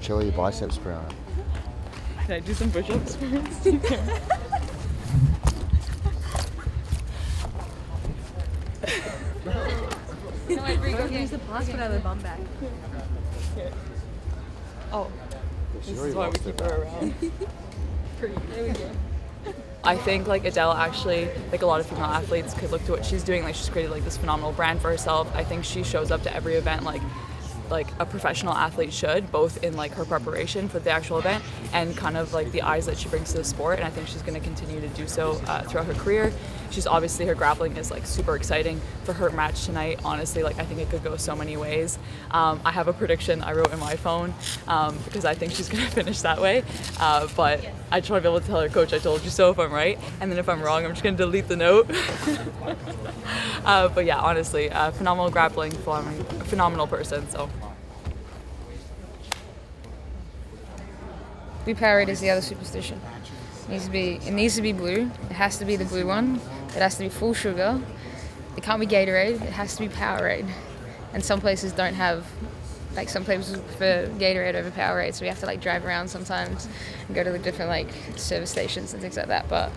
show your biceps, Brianna. Can I do some push-ups first? No, I agree. Go use the plus, but I have the bum back. Oh, this is why we keep her around. There we go. I think like Adele actually, like a lot of female athletes could look to what she's doing. Like she's created like this phenomenal brand for herself. I think she shows up to every event like a professional athlete should, both in like her preparation for the actual event and kind of like the eyes that she brings to the sport. And I think she's going to continue to do so throughout her career. She's obviously, her grappling is like super exciting. For her match tonight, honestly, like I think it could go so many ways. I have a prediction I wrote in my phone because I think she's going to finish that way. But I just want to be able to tell her, Coach, I told you so if I'm right. And then if I'm wrong, I'm just going to delete the note. But yeah, honestly, phenomenal grappling, phenomenal person. So. Blue Powerade is the other superstition. It needs to be blue. It has to be the blue one. It has to be full sugar. It can't be Gatorade. It has to be Powerade. And some places don't have, like some places prefer Gatorade over Powerade, so we have to like drive around sometimes and go to the different like service stations and things like that. But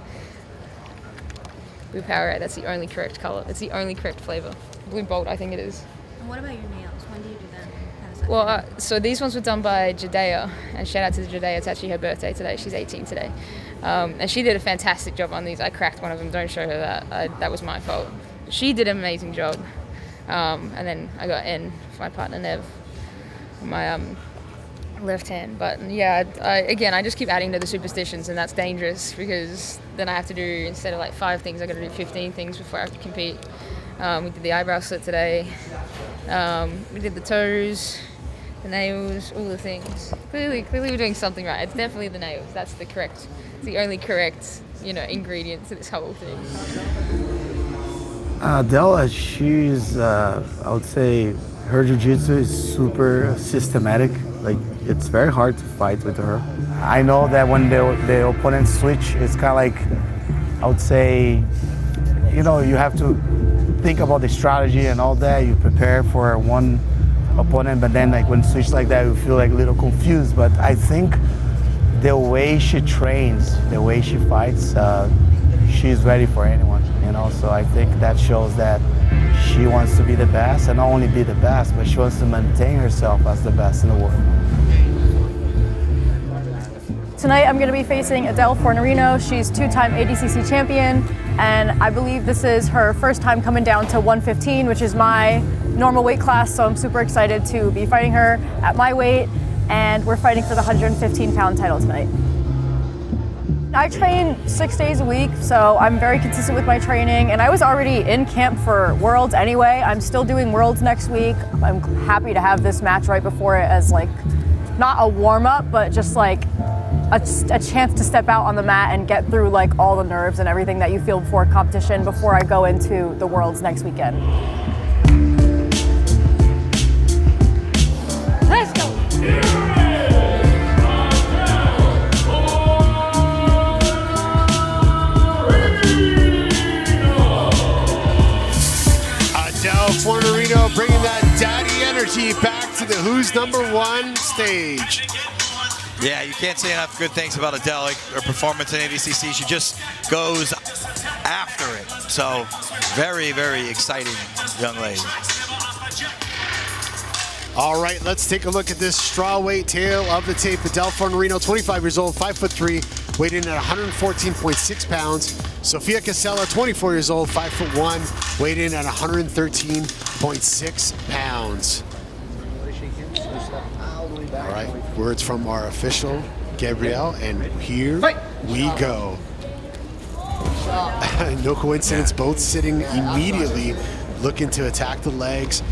Blue Powerade, that's the only correct color. It's the only correct flavor. Blue Bolt, I think it is. And what about your nails? When do you do them? How does that Well, so these ones were done by Jadea, and shout out to Jadea. It's actually her birthday today. She's 18 today, and she did a fantastic job on these. I cracked one of them. Don't show her that. That was my fault. She did an amazing job, and then I got in for my partner Nev, my left hand. But yeah, I just keep adding to the superstitions, and that's dangerous because then I have to do, instead of like 5 things, I got to do 15 things before I compete. We did the eyebrow slit today. We did the toes, the nails, all the things. Clearly we're doing something right. It's definitely the nails. That's it's the only correct, ingredient to this whole thing. Adele, she's, I would say, her jiu-jitsu is super systematic. Like, it's very hard to fight with her. I know that when the opponents switch, it's kind of like, I would say, you have to think about the strategy and all that. You prepare for one opponent, but then like when switch like that, you feel like a little confused. But I think the way she trains, the way she fights, she's ready for anyone. So I think that shows that she wants to be the best, and not only be the best, but she wants to maintain herself as the best in the world. Tonight I'm going to be facing Adele Fornarino. She's 2-time ADCC champion, and I believe this is her first time coming down to 115, which is my normal weight class, so I'm super excited to be fighting her at my weight, and we're fighting for the 115-pound title tonight. I train 6 days a week, so I'm very consistent with my training, and I was already in camp for Worlds anyway. I'm still doing Worlds next week. I'm happy to have this match right before it as like, not a warm-up, but just like a chance to step out on the mat and get through like all the nerves and everything that you feel before competition before I go into the Worlds next weekend. Let's go! Adele Fornarino bringing that daddy energy back to the Who's Number One stage. Yeah, you can't say enough good things about Adele. Like her performance in ADCC, she just goes after it. So, very, very exciting young lady. All right, let's take a look at this strawweight tail of the tape. Adele Fornarino, 25 years old, 5'3", weighed in at 114.6 pounds. Sophia Cassella, 24 years old, 5'1", weighed in at 113.6 pounds. All right, words from our official, Gabrielle, and here we go. No coincidence, both sitting immediately, looking to attack the legs.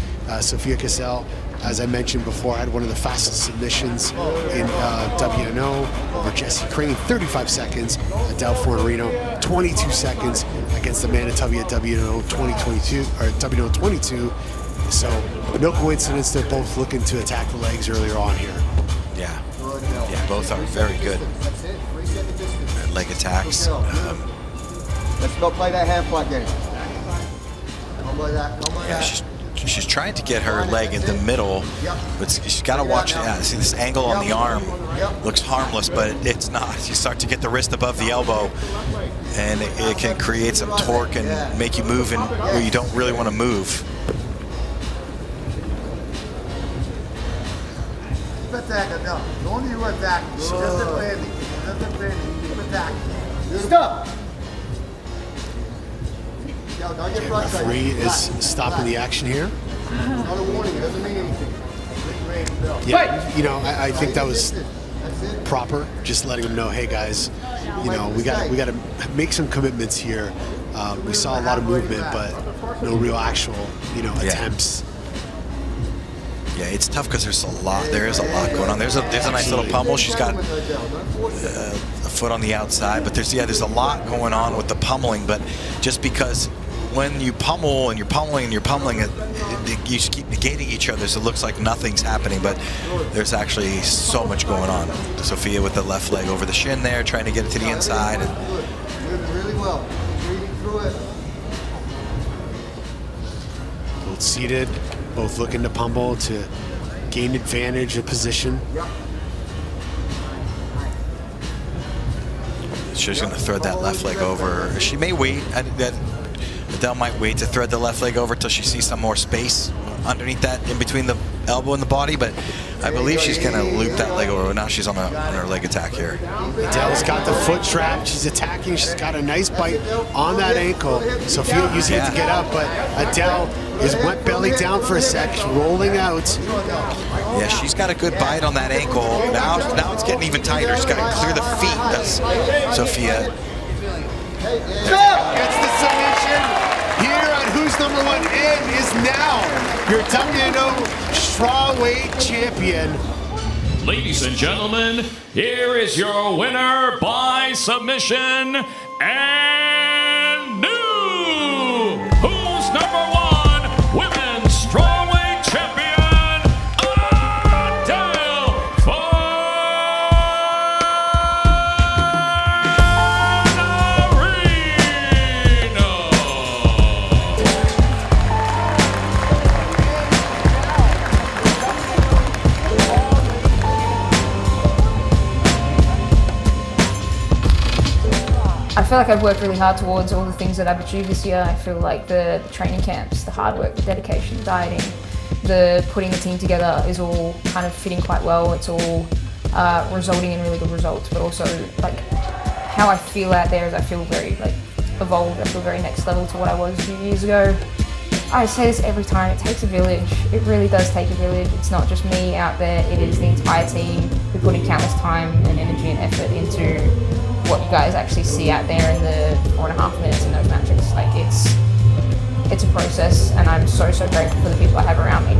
Sophia Cassella, as I mentioned before, had one of the fastest submissions in WNO over Jesse Crane, 35 seconds. Adele Fornarino, 22 seconds against Amanda Tubby at WNO 2022 or WNO 22. So no coincidence, they're both looking to attack the legs earlier on here. Yeah, both are very good at leg attacks. Let's go play that hand flat game. Don't play that. Yeah, she's she's trying to get her leg in the middle, but she's got to watch. Yeah, see this angle on the arm looks harmless, but it's not. You start to get the wrist above the elbow, and it can create some torque and make you move in where you don't really want to move. Stop! Referee is stopping the action here. Yeah, you know, I think that was proper. Just letting them know, hey guys, you know, we got to make some commitments here. We saw a lot of movement, but no real actual, you know, attempts. Yeah, it's tough because there's a lot. There is a lot going on. There's a nice little pummel. She's got a foot on the outside, but there's a lot going on with the pummeling. But just because when you pummel and you're pummeling and you're pummeling, you just keep negating each other, so it looks like nothing's happening. But there's actually so much going on. Sophia with the left leg over the shin there, trying to get it to the inside. And really well. Reading through it. Both seated, both looking to pummel to gain advantage of position. She's going to thread that left leg over. She may wait. Adele might wait to thread the left leg over till she sees some more space underneath that, in between the elbow and the body, but I believe she's going to loop that leg over. Now she's on her leg attack here. Adele's got the foot trap. She's attacking. She's got a nice bite on that ankle. Sophia using it to get up, but Adele went belly down for a sec. She's rolling out. Yeah, she's got a good bite on that ankle. Now it's getting even tighter. She's got to clear the feet, does Sophia. Gets the submission. Here on Who's Number One In is now your WNO Strawweight champion. Ladies and gentlemen, here is your winner by submission and new Who's Number One Women's Strawweight champion, Adele Fornarino. I feel like I've worked really hard towards all the things that I've achieved this year. I feel like the training camps, the hard work, the dedication, the dieting, the putting the team together is all kind of fitting quite well. It's all resulting in really good results, but also like how I feel out there is I feel very like evolved. I feel very next level to what I was a few years ago. I say this every time, it takes a village. It really does take a village. It's not just me out there, it is the entire team who put in countless time and energy and effort into what you guys actually see out there in the 4.5 minutes in those matches. Like it's a process, and I'm so grateful for the people I have around me.